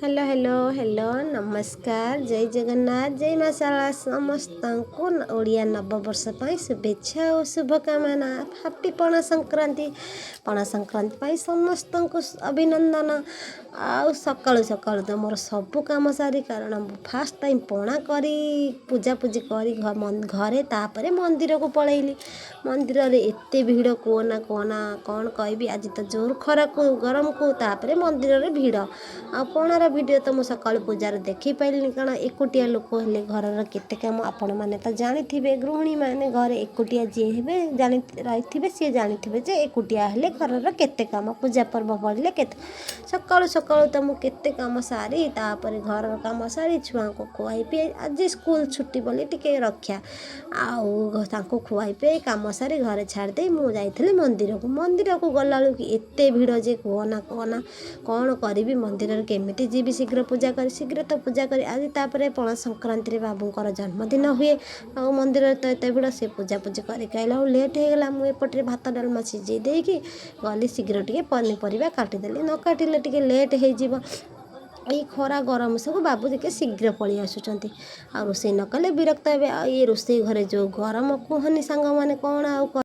Hello hello hello नमस्कार जय जगन्नाथ जय मां शारଳा समस्तଙ୍କୁ ଓଡ଼ିଆ ନବବର୍ଷ ପାଇଁ शुभेच्छा और शुभकामना हैप्पी ପଣା ସଂକ୍ରାନ୍ତି ପାଇଁ ସମସ୍ତଙ୍କୁ ଅଭିନନ୍ଦନ। ଆଉ ସକାଳୁ ସକାଳୁ ତ ମୋର ସବୁ କାମ ସାରି କାରଣ ମୁଁ ଫାଷ୍ଟ ଟାଇମ୍ ପଣା କରି ପୂଜାପୂଜି କରି ଘରେ ତାପରେ ମନ୍ଦିରକୁ ପଳେଇଲି। ମନ୍ଦିରରେ ଏତେ ଭିଡ଼ କୁହନା କୁହନା କ'ଣ କହିବି। ଆଜି ତ ଜୋର ଖରାକୁ ଗରମକୁ ତାପରେ ମନ୍ଦିରରେ ଭିଡ଼ ଆଉ ପଣାର ଭିଡ଼ିଓ ତ ମୁଁ ସକାଳୁ ପୂଜାରେ ଦେଖିପାରିଲିନି କାରଣ ଏକୁଟିଆ ଲୋକ ହେଲେ ଘରର କେତେ କାମ ଆପଣମାନେ ତ ଜାଣିଥିବେ। ଗୃହିଣୀମାନେ ଘରେ ଏକୁଟିଆ ଯିଏ ହେବେ ରହିଥିବେ ସିଏ ଜାଣିଥିବେ ଯେ ଏକୁଟିଆ ହେଲେ ଘରର କେତେ କାମ ପୂଜା ପର୍ବ ପଡ଼ିଲେ କେତେ ସକାଳୁ ସକାଳୁ ତ ମୁଁ କେତେ କାମ ସାରି ତାପରେ ଘରର କାମ ସାରି ଛୁଆଙ୍କୁ ଖୁଆଇ ପିଆଇ ଆଜି ସ୍କୁଲ ଛୁଟି ବୋଲି ଟିକେ ରକ୍ଷା ଆଉ ତାଙ୍କୁ ଖୁଆଇ ପିଆଇ କାମ ସାରି ଘରେ ଛାଡ଼ିଦେଇ ମୁଁ ଯାଇଥିଲି ମନ୍ଦିରକୁ ଗଲାବେଳକୁ ଏତେ ଭିଡ଼ ଯେ କୁହନା କୁହନା କ'ଣ କରିବି। ମନ୍ଦିରରେ କେମିତି ଯିବି ଶୀଘ୍ର ତ ପୂଜା କରି ଆଜି ତାପରେ ପଣା ସଂକ୍ରାନ୍ତିରେ ବାବୁଙ୍କର ଜନ୍ମଦିନ ହୁଏ ଆଉ ମନ୍ଦିରରେ ତ ଏତେ ଭିଡ଼ ସେ ପୂଜାପୂଜି କରିକି ଆଇଲା ବେଳକୁ ଲେଟ୍ ହେଇଗଲା। ମୁଁ ଏପଟରେ ଭାତ ଡାଲମା ସିଝେଇ ଦେଇକି ଗଲି ଶୀଘ୍ର ଟିକେ ପନିପରିବା କାଟିଦେଲି ନ କାଟିଲେ ଟିକେ ଲେଟ୍ ହେଇଯିବ। ଏଇ ଖରା ଗରମ ସବୁ ବାବୁ ଟିକେ ଶୀଘ୍ର ପଳେଇ ଆସୁଛନ୍ତି ଆଉ ରୋଷେଇ ନ କଲେ ବିରକ୍ତ ହେବେ। ଆଉ ଏ ରୋଷେଇ ଘରେ ଯେଉଁ ଗରମ କୁହନି ସାଙ୍ଗମାନେ କ'ଣ ଆଉ